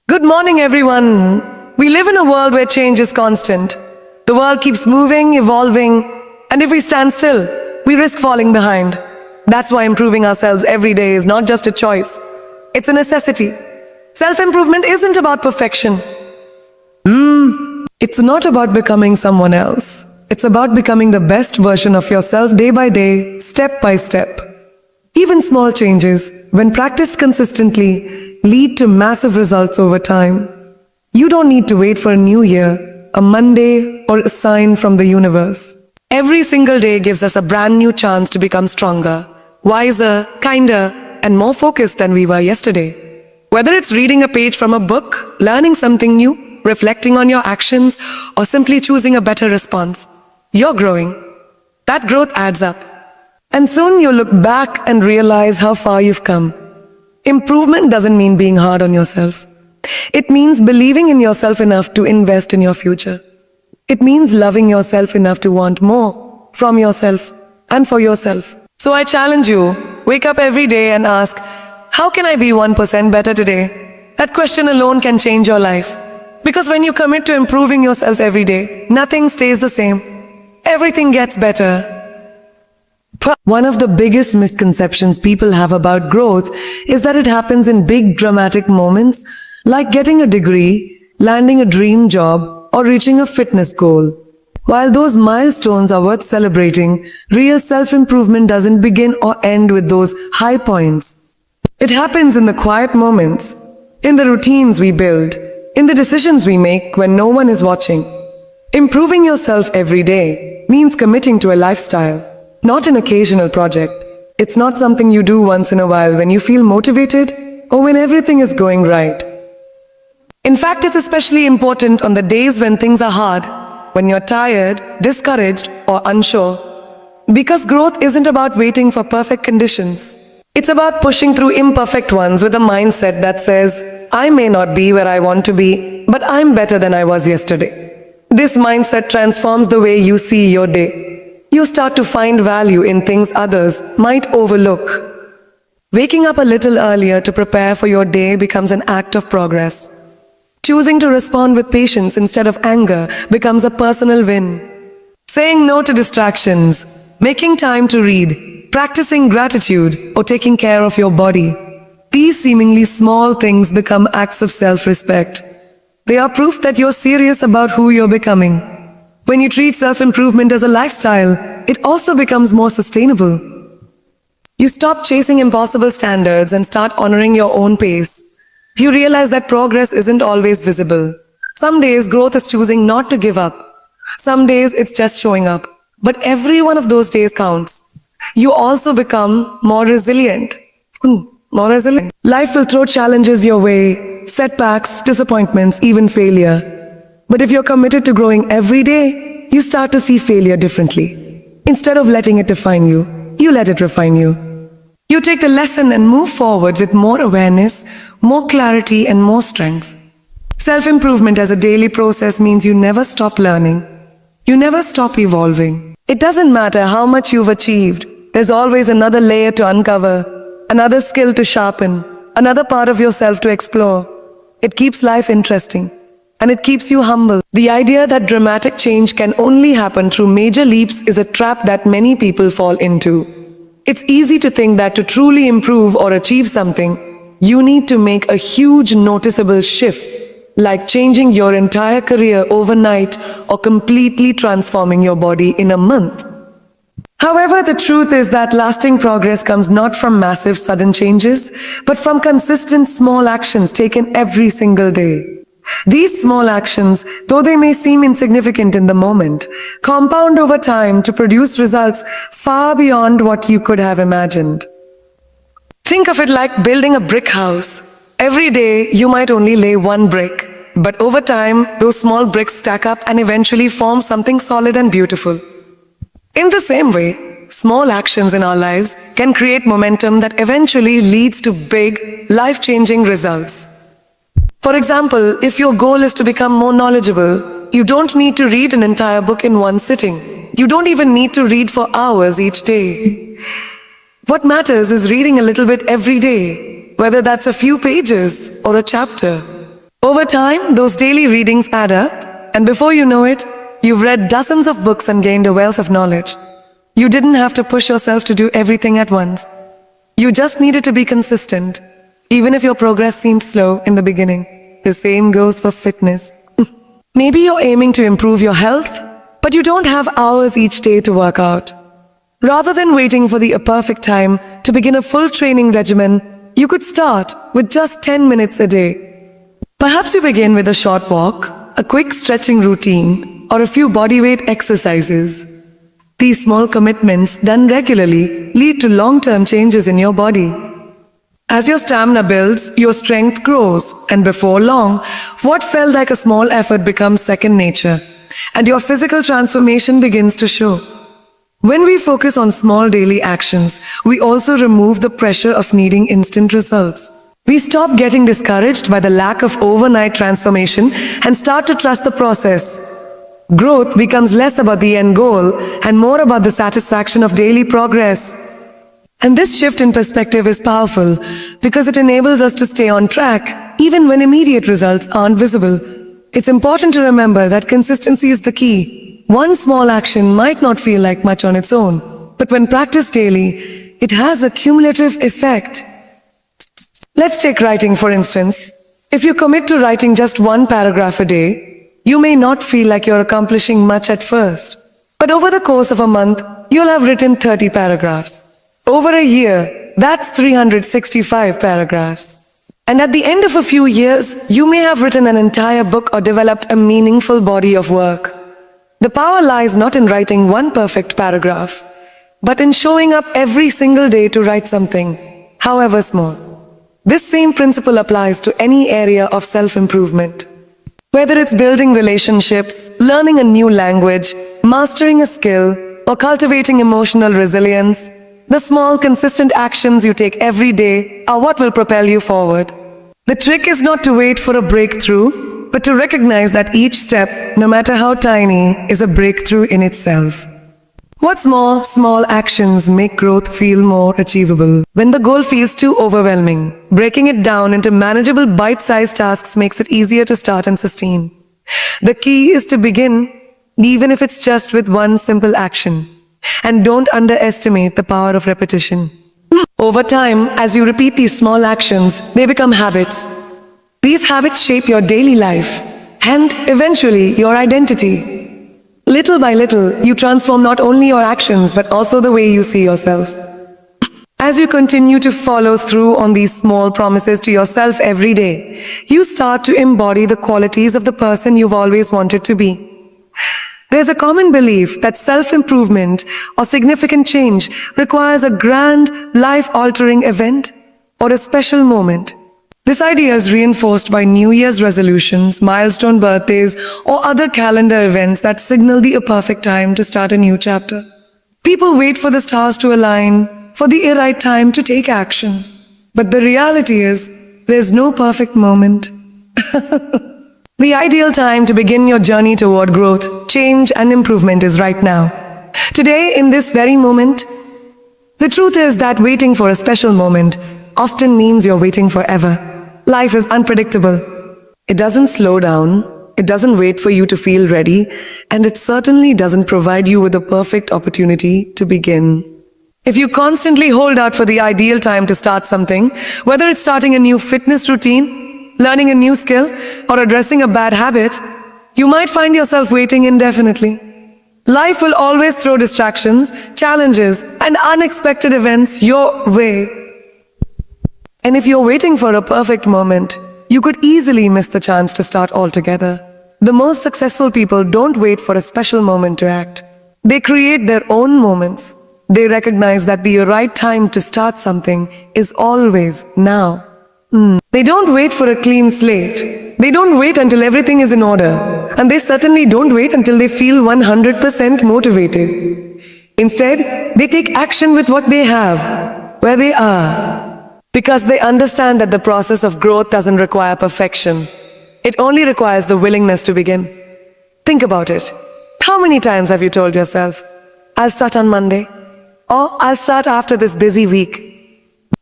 Good morning, everyone. We live in a world where change is constant. The world keeps moving, evolving, and if we stand still, we risk falling behind. That's why improving ourselves every day is not just a choice, it's a necessity. Self-improvement isn't about perfection. It's not about becoming someone else. It's about becoming the best version of yourself day by day, step by step. Even small changes, when practiced consistently, lead to massive results over time. You don't need to wait for a new year, a Monday, or a sign from the universe. Every single day gives us a brand new chance to become stronger, wiser, kinder, and more focused than we were yesterday. Whether it's reading a page from a book, learning something new, reflecting on your actions, or simply choosing a better response, you're growing. That growth adds up. And soon you'll look back and realize how far you've come. Improvement doesn't mean being hard on yourself. It means believing in yourself enough to invest in your future. It means loving yourself enough to want more from yourself and for yourself. So I challenge you, wake up every day and ask, how can I be 1% better today? That question alone can change your life. Because when you commit to improving yourself every day, nothing stays the same. Everything gets better. One of the biggest misconceptions people have about growth is that it happens in big dramatic moments like getting a degree, landing a dream job, or reaching a fitness goal. While those milestones are worth celebrating, real self-improvement doesn't begin or end with those high points. It happens in the quiet moments, in the routines we build, in the decisions we make when no one is watching. Improving yourself every day means committing to a lifestyle, not an occasional project. It's not something you do once in a while when you feel motivated or when everything is going right. In fact, it's especially important on the days when things are hard, when you're tired, discouraged, or unsure. Because growth isn't about waiting for perfect conditions. It's about pushing through imperfect ones with a mindset that says, I may not be where I want to be, but I'm better than I was yesterday. This mindset transforms the way you see your day. You start to find value in things others might overlook. Waking up a little earlier to prepare for your day becomes an act of progress. Choosing to respond with patience instead of anger becomes a personal win. Saying no to distractions, making time to read, practicing gratitude, or taking care of your body. These seemingly small things become acts of self-respect. They are proof that you're serious about who you're becoming. When you treat self-improvement as a lifestyle, it also becomes more sustainable. You stop chasing impossible standards and start honoring your own pace. You realize that progress isn't always visible. Some days growth is choosing not to give up. Some days it's just showing up. But every one of those days counts. You also become more resilient. Life will throw challenges your way, setbacks, disappointments, even failure. But if you're committed to growing every day, you start to see failure differently. Instead of letting it define you, you let it refine you. You take the lesson and move forward with more awareness, more clarity, and more strength. Self-improvement as a daily process means you never stop learning. You never stop evolving. It doesn't matter how much you've achieved. There's always another layer to uncover, another skill to sharpen, another part of yourself to explore. It keeps life interesting. And it keeps you humble. The idea that dramatic change can only happen through major leaps is a trap that many people fall into. It's easy to think that to truly improve or achieve something, you need to make a huge noticeable shift, like changing your entire career overnight or completely transforming your body in a month. However, the truth is that lasting progress comes not from massive sudden changes, but from consistent small actions taken every single day. These small actions, though they may seem insignificant in the moment, compound over time to produce results far beyond what you could have imagined. Think of it like building a brick house. Every day, you might only lay one brick, but over time, those small bricks stack up and eventually form something solid and beautiful. In the same way, small actions in our lives can create momentum that eventually leads to big, life-changing results. For example, if your goal is to become more knowledgeable, you don't need to read an entire book in one sitting. You don't even need to read for hours each day. What matters is reading a little bit every day, whether that's a few pages or a chapter. Over time, those daily readings add up, and before you know it, you've read dozens of books and gained a wealth of knowledge. You didn't have to push yourself to do everything at once. You just needed to be consistent, even if your progress seemed slow in the beginning. The same goes for fitness. Maybe you're aiming to improve your health, but you don't have hours each day to work out. Rather than waiting for the perfect time to begin a full training regimen, you could start with just 10 minutes a day. Perhaps you begin with a short walk, a quick stretching routine, or a few bodyweight exercises. These small commitments done regularly lead to long-term changes in your body. As your stamina builds, your strength grows, and before long, what felt like a small effort becomes second nature, and your physical transformation begins to show. When we focus on small daily actions, we also remove the pressure of needing instant results. We stop getting discouraged by the lack of overnight transformation and start to trust the process. Growth becomes less about the end goal and more about the satisfaction of daily progress. And this shift in perspective is powerful because it enables us to stay on track even when immediate results aren't visible. It's important to remember that consistency is the key. One small action might not feel like much on its own, but when practiced daily, it has a cumulative effect. Let's take writing for instance. If you commit to writing just one paragraph a day, you may not feel like you're accomplishing much at first. But over the course of a month, you'll have written 30 paragraphs. Over a year, that's 365 paragraphs. And at the end of a few years, you may have written an entire book or developed a meaningful body of work. The power lies not in writing one perfect paragraph, but in showing up every single day to write something, however small. This same principle applies to any area of self-improvement. Whether it's building relationships, learning a new language, mastering a skill, or cultivating emotional resilience, the small, consistent actions you take every day are what will propel you forward. The trick is not to wait for a breakthrough, but to recognize that each step, no matter how tiny, is a breakthrough in itself. What's more, small actions make growth feel more achievable. When the goal feels too overwhelming, breaking it down into manageable bite-sized tasks makes it easier to start and sustain. The key is to begin, even if it's just with one simple action. And don't underestimate the power of repetition. Over time, as you repeat these small actions, they become habits. These habits shape your daily life and, eventually, your identity. Little by little, you transform not only your actions but also the way you see yourself. As you continue to follow through on these small promises to yourself every day, you start to embody the qualities of the person you've always wanted to be. There's a common belief that self-improvement or significant change requires a grand, life-altering event or a special moment. This idea is reinforced by New Year's resolutions, milestone birthdays, or other calendar events that signal the perfect time to start a new chapter. People wait for the stars to align, for the right time to take action. But the reality is, there's no perfect moment. The ideal time to begin your journey toward growth, change, and improvement is right now. Today, in this very moment. The truth is that waiting for a special moment often means you're waiting forever. Life is unpredictable. It doesn't slow down, it doesn't wait for you to feel ready, and it certainly doesn't provide you with a perfect opportunity to begin. If you constantly hold out for the ideal time to start something, whether it's starting a new fitness routine, learning a new skill, or addressing a bad habit, you might find yourself waiting indefinitely. Life will always throw distractions, challenges, and unexpected events your way. And if you're waiting for a perfect moment, you could easily miss the chance to start altogether. The most successful people don't wait for a special moment to act. They create their own moments. They recognize that the right time to start something is always now. They don't wait for a clean slate. They don't wait until everything is in order. And they certainly don't wait until they feel 100% motivated. Instead, they take action with what they have, where they are. Because they understand that the process of growth doesn't require perfection. It only requires the willingness to begin. Think about it. How many times have you told yourself, I'll start on Monday? Or I'll start after this busy week?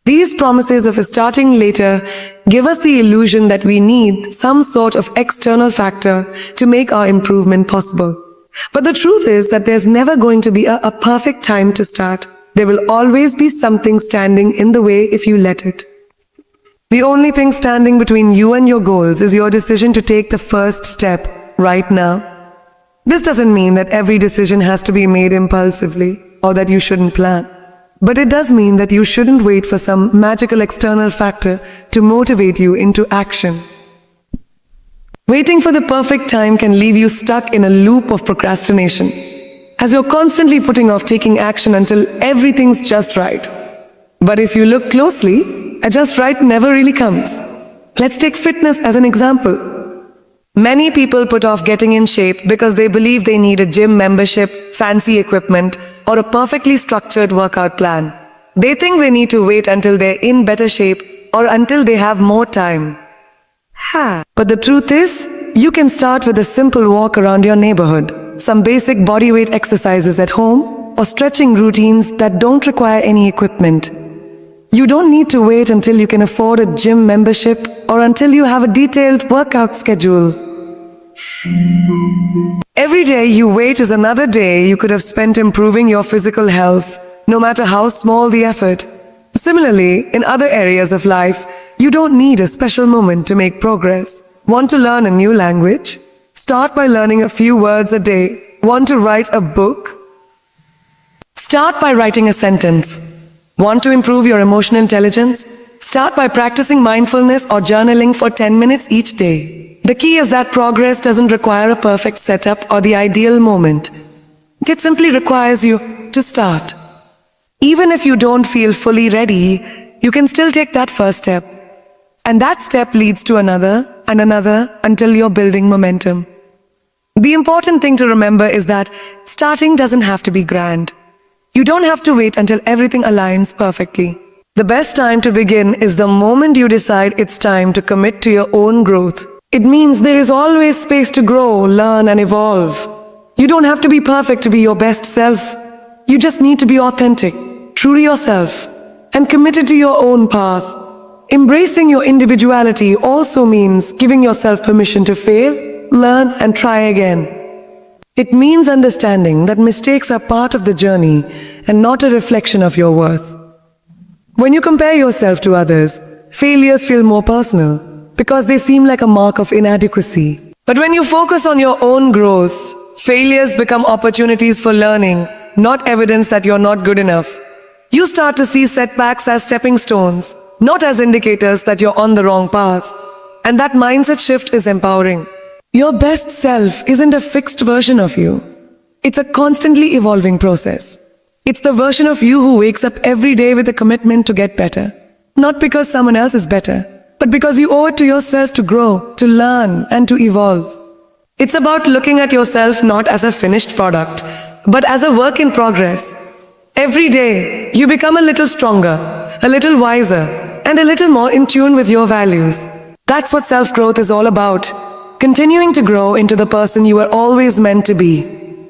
These promises of starting later give us the illusion that we need some sort of external factor to make our improvement possible. But the truth is that there's never going to be a perfect time to start. There will always be something standing in the way if you let it. The only thing standing between you and your goals is your decision to take the first step right now. This doesn't mean that every decision has to be made impulsively or that you shouldn't plan. But it does mean that you shouldn't wait for some magical external factor to motivate you into action. Waiting for the perfect time can leave you stuck in a loop of procrastination, as you're constantly putting off taking action until everything's just right. But if you look closely, a just right never really comes. Let's take fitness as an example. Many people put off getting in shape because they believe they need a gym membership, fancy equipment, or a perfectly structured workout plan. They think they need to wait until they're in better shape or until they have more time. But the truth is, you can start with a simple walk around your neighborhood, some basic bodyweight exercises at home, or stretching routines that don't require any equipment. You don't need to wait until you can afford a gym membership or until you have a detailed workout schedule. Every day you wait is another day you could have spent improving your physical health, no matter how small the effort. Similarly, in other areas of life, you don't need a special moment to make progress. Want to learn a new language? Start by learning a few words a day. Want to write a book? Start by writing a sentence. Want to improve your emotional intelligence? Start by practicing mindfulness or journaling for 10 minutes each day. The key is that progress doesn't require a perfect setup or the ideal moment. It simply requires you to start. Even if you don't feel fully ready, you can still take that first step. And that step leads to another and another until you're building momentum. The important thing to remember is that starting doesn't have to be grand. You don't have to wait until everything aligns perfectly. The best time to begin is the moment you decide it's time to commit to your own growth. It means there is always space to grow, learn, and evolve. You don't have to be perfect to be your best self. You just need to be authentic, true to yourself, and committed to your own path. Embracing your individuality also means giving yourself permission to fail, learn, and try again. It means understanding that mistakes are part of the journey and not a reflection of your worth. When you compare yourself to others, failures feel more personal because they seem like a mark of inadequacy. But when you focus on your own growth, failures become opportunities for learning, not evidence that you're not good enough. You start to see setbacks as stepping stones, not as indicators that you're on the wrong path. And that mindset shift is empowering. Your best self isn't a fixed version of you. It's a constantly evolving process. It's the version of you who wakes up every day with a commitment to get better. Not because someone else is better, but because you owe it to yourself to grow, to learn, and to evolve. It's about looking at yourself not as a finished product, but as a work in progress. Every day, you become a little stronger, a little wiser, and a little more in tune with your values. That's what self-growth is all about. Continuing to grow into the person you were always meant to be,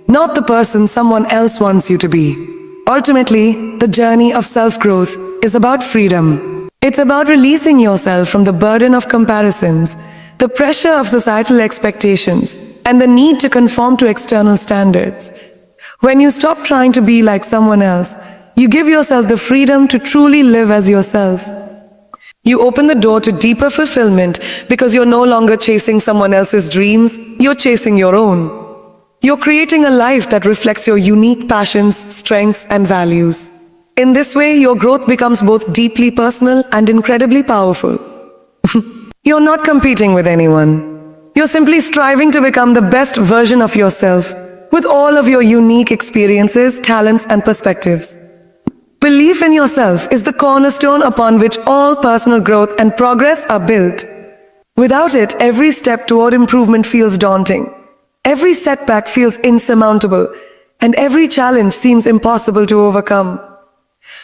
not the person someone else wants you to be. Ultimately, the journey of self-growth is about freedom. It's about releasing yourself from the burden of comparisons, the pressure of societal expectations, and the need to conform to external standards. When you stop trying to be like someone else, you give yourself the freedom to truly live as yourself. You open the door to deeper fulfillment because you're no longer chasing someone else's dreams, you're chasing your own. You're creating a life that reflects your unique passions, strengths, and values. In this way, your growth becomes both deeply personal and incredibly powerful. You're not competing with anyone. You're simply striving to become the best version of yourself, with all of your unique experiences, talents, and perspectives. Belief in yourself is the cornerstone upon which all personal growth and progress are built. Without it, every step toward improvement feels daunting. Every setback feels insurmountable, and every challenge seems impossible to overcome.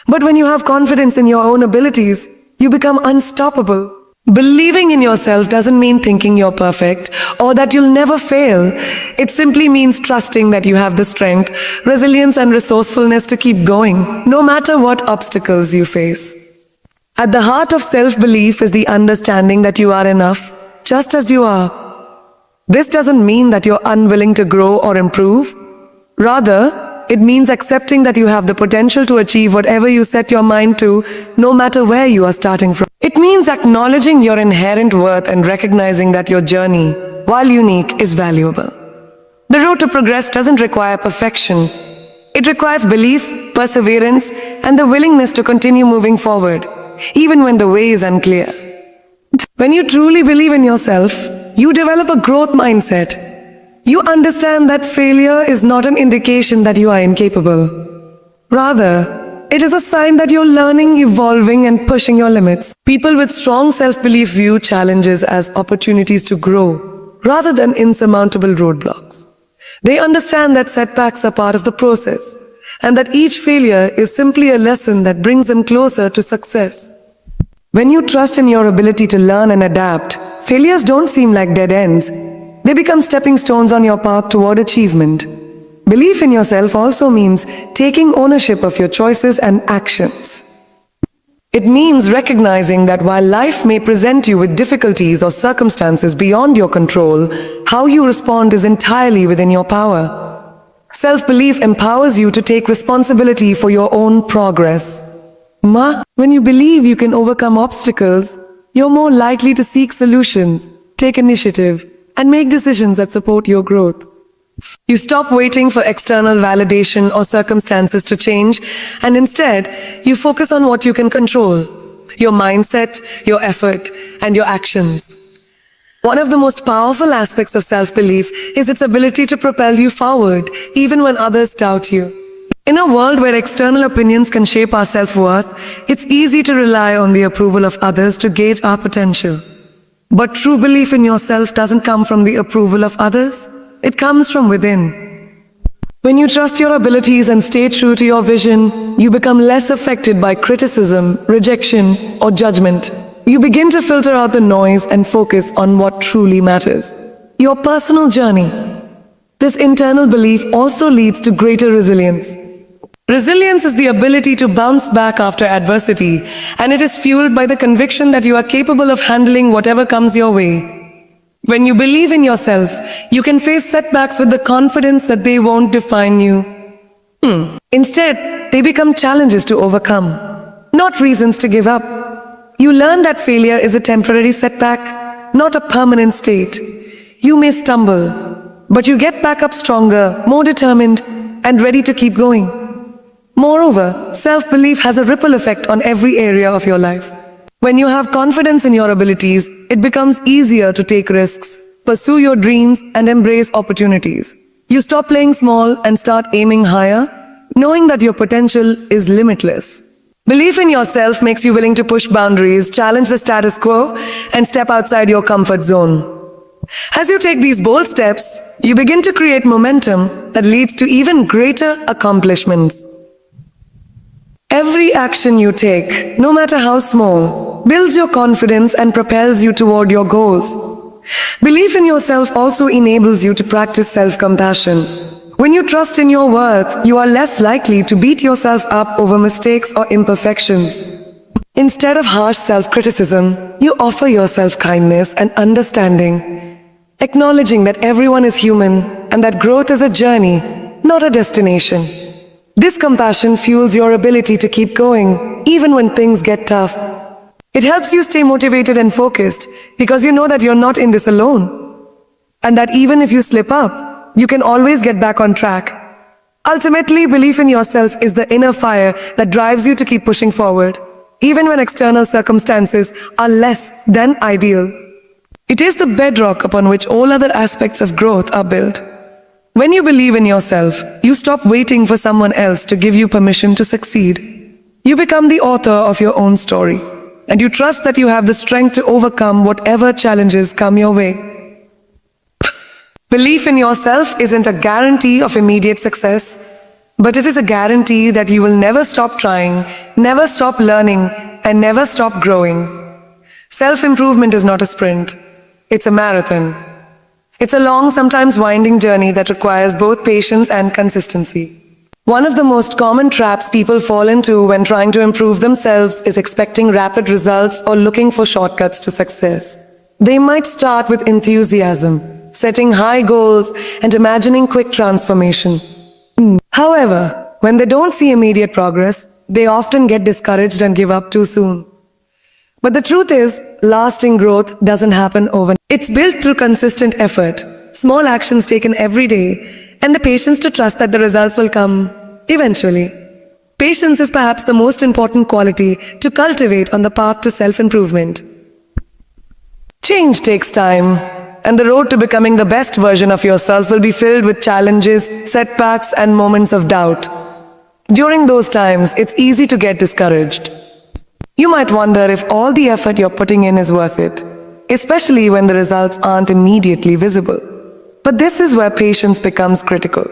But when you have confidence in your own abilities, you become unstoppable. Believing in yourself doesn't mean thinking you're perfect or that you'll never fail. It simply means trusting that you have the strength, resilience, and resourcefulness to keep going, no matter what obstacles you face. At the heart of self-belief is the understanding that you are enough, just as you are. This doesn't mean that you're unwilling to grow or improve. Rather, it means accepting that you have the potential to achieve whatever you set your mind to, no matter where you are starting from. It means acknowledging your inherent worth and recognizing that your journey, while unique, is valuable. The road to progress doesn't require perfection. It requires belief, perseverance, and the willingness to continue moving forward, even when the way is unclear. When you truly believe in yourself, you develop a growth mindset. You understand that failure is not an indication that you are incapable. Rather, it is a sign that you're learning, evolving, and pushing your limits. People with strong self-belief view challenges as opportunities to grow, rather than insurmountable roadblocks. They understand that setbacks are part of the process, and that each failure is simply a lesson that brings them closer to success. When you trust in your ability to learn and adapt, failures don't seem like dead ends. They become stepping stones on your path toward achievement. Belief in yourself also means taking ownership of your choices and actions. It means recognizing that while life may present you with difficulties or circumstances beyond your control, how you respond is entirely within your power. Self-belief empowers you to take responsibility for your own progress. When you believe you can overcome obstacles, you're more likely to seek solutions, take initiative, and make decisions that support your growth. You stop waiting for external validation or circumstances to change, and instead, you focus on what you can control: your mindset, your effort, and your actions. One of the most powerful aspects of self-belief is its ability to propel you forward, even when others doubt you. In a world where external opinions can shape our self-worth, it's easy to rely on the approval of others to gauge our potential. But true belief in yourself doesn't come from the approval of others. It comes from within. When you trust your abilities and stay true to your vision, you become less affected by criticism, rejection, or judgment. You begin to filter out the noise and focus on what truly matters: your personal journey. This internal belief also leads to greater resilience. Resilience is the ability to bounce back after adversity, and it is fueled by the conviction that you are capable of handling whatever comes your way. When you believe in yourself, you can face setbacks with the confidence that they won't define you. Instead, they become challenges to overcome, not reasons to give up. You learn that failure is a temporary setback, not a permanent state. You may stumble, but you get back up stronger, more determined, and ready to keep going. Moreover, self-belief has a ripple effect on every area of your life. When you have confidence in your abilities, it becomes easier to take risks, pursue your dreams, and embrace opportunities. You stop playing small and start aiming higher, knowing that your potential is limitless. Belief in yourself makes you willing to push boundaries, challenge the status quo, and step outside your comfort zone. As you take these bold steps, you begin to create momentum that leads to even greater accomplishments. Every action you take, no matter how small, builds your confidence and propels you toward your goals. Belief in yourself also enables you to practice self-compassion. When you trust in your worth, you are less likely to beat yourself up over mistakes or imperfections. Instead of harsh self-criticism, you offer yourself kindness and understanding, acknowledging that everyone is human and that growth is a journey, not a destination. This compassion fuels your ability to keep going, even when things get tough. It helps you stay motivated and focused, because you know that you're not in this alone, and that even if you slip up, you can always get back on track. Ultimately, belief in yourself is the inner fire that drives you to keep pushing forward, even when external circumstances are less than ideal. It is the bedrock upon which all other aspects of growth are built. When you believe in yourself, you stop waiting for someone else to give you permission to succeed. You become the author of your own story, and you trust that you have the strength to overcome whatever challenges come your way. Belief in yourself isn't a guarantee of immediate success, but it is a guarantee that you will never stop trying, never stop learning, and never stop growing. Self-improvement is not a sprint, it's a marathon. It's a long, sometimes winding journey that requires both patience and consistency. One of the most common traps people fall into when trying to improve themselves is expecting rapid results or looking for shortcuts to success. They might start with enthusiasm, setting high goals, and imagining quick transformation. However, when they don't see immediate progress, they often get discouraged and give up too soon. But the truth is, lasting growth doesn't happen overnight. It's built through consistent effort, small actions taken every day, and the patience to trust that the results will come eventually. Patience is perhaps the most important quality to cultivate on the path to self-improvement. Change takes time, and the road to becoming the best version of yourself will be filled with challenges, setbacks, and moments of doubt. During those times, it's easy to get discouraged. You might wonder if all the effort you're putting in is worth it, especially when the results aren't immediately visible. But this is where patience becomes critical.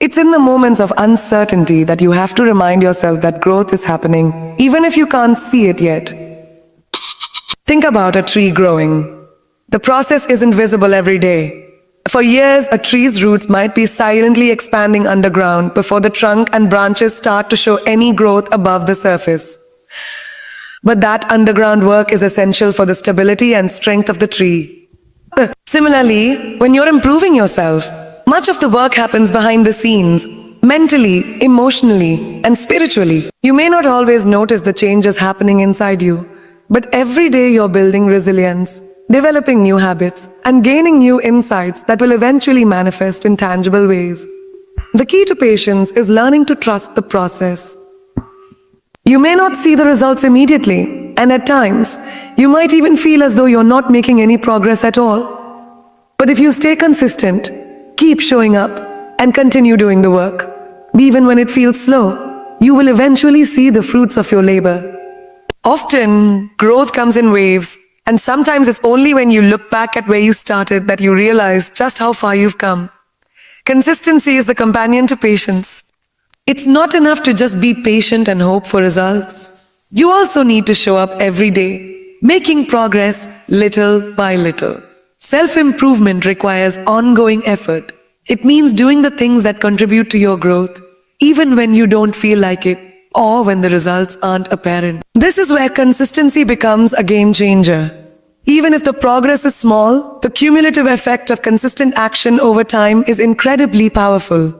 It's in the moments of uncertainty that you have to remind yourself that growth is happening, even if you can't see it yet. Think about a tree growing. The process isn't visible every day. For years, a tree's roots might be silently expanding underground before the trunk and branches start to show any growth above the surface. But that underground work is essential for the stability and strength of the tree. Similarly, when you're improving yourself, much of the work happens behind the scenes, mentally, emotionally, and spiritually. You may not always notice the changes happening inside you, but every day you're building resilience, developing new habits, and gaining new insights that will eventually manifest in tangible ways. The key to patience is learning to trust the process. You may not see the results immediately, and at times, you might even feel as though you're not making any progress at all. But if you stay consistent, keep showing up, and continue doing the work, even when it feels slow, you will eventually see the fruits of your labor. Often, growth comes in waves, and sometimes it's only when you look back at where you started that you realize just how far you've come. Consistency is the companion to patience. It's not enough to just be patient and hope for results. You also need to show up every day, making progress little by little. Self-improvement requires ongoing effort. It means doing the things that contribute to your growth, even when you don't feel like it, or when the results aren't apparent. This is where consistency becomes a game changer. Even if the progress is small, the cumulative effect of consistent action over time is incredibly powerful.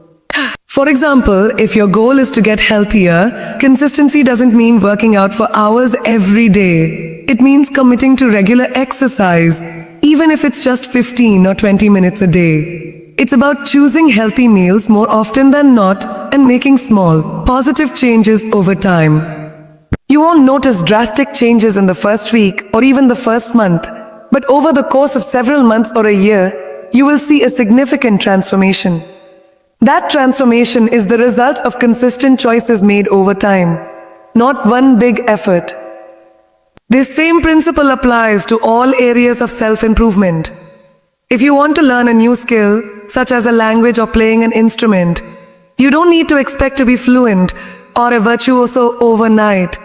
For example, if your goal is to get healthier, consistency doesn't mean working out for hours every day. It means committing to regular exercise, even if it's just 15 or 20 minutes a day. It's about choosing healthy meals more often than not and making small, positive changes over time. You won't notice drastic changes in the first week or even the first month, but over the course of several months or a year, you will see a significant transformation. That transformation is the result of consistent choices made over time, not one big effort. This same principle applies to all areas of self-improvement. If you want to learn a new skill, such as a language or playing an instrument, you don't need to expect to be fluent or a virtuoso overnight.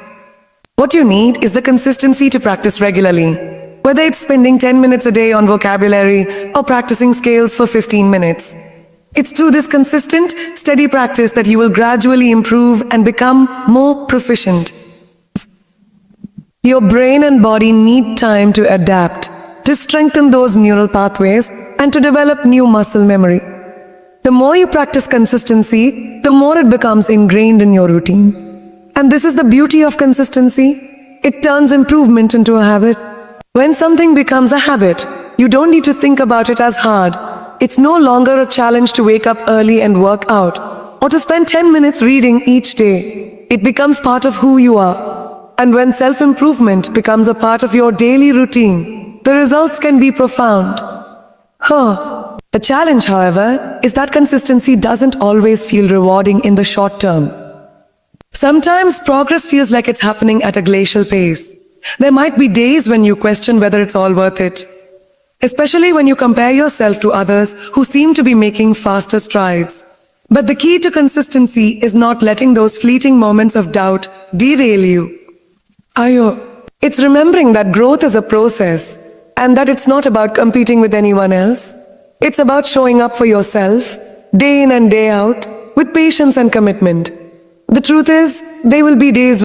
What you need is the consistency to practice regularly, whether it's spending 10 minutes a day on vocabulary or practicing scales for 15 minutes. It's through this consistent, steady practice that you will gradually improve and become more proficient. Your brain and body need time to adapt, to strengthen those neural pathways, and to develop new muscle memory. The more you practice consistency, the more it becomes ingrained in your routine. And this is the beauty of consistency. It turns improvement into a habit. When something becomes a habit, you don't need to think about it as hard. It's no longer a challenge to wake up early and work out, or to spend 10 minutes reading each day. It becomes part of who you are. And when self-improvement becomes a part of your daily routine, the results can be profound. The challenge, however, is that consistency doesn't always feel rewarding in the short term. Sometimes progress feels like it's happening at a glacial pace. There might be days when you question whether it's all worth it, especially when you compare yourself to others who seem to be making faster strides. But the key to consistency is not letting those fleeting moments of doubt derail you. It's remembering that growth is a process, and that it's not about competing with anyone else. It's about showing up for yourself, day in and day out, with patience and commitment. The truth is, there will be days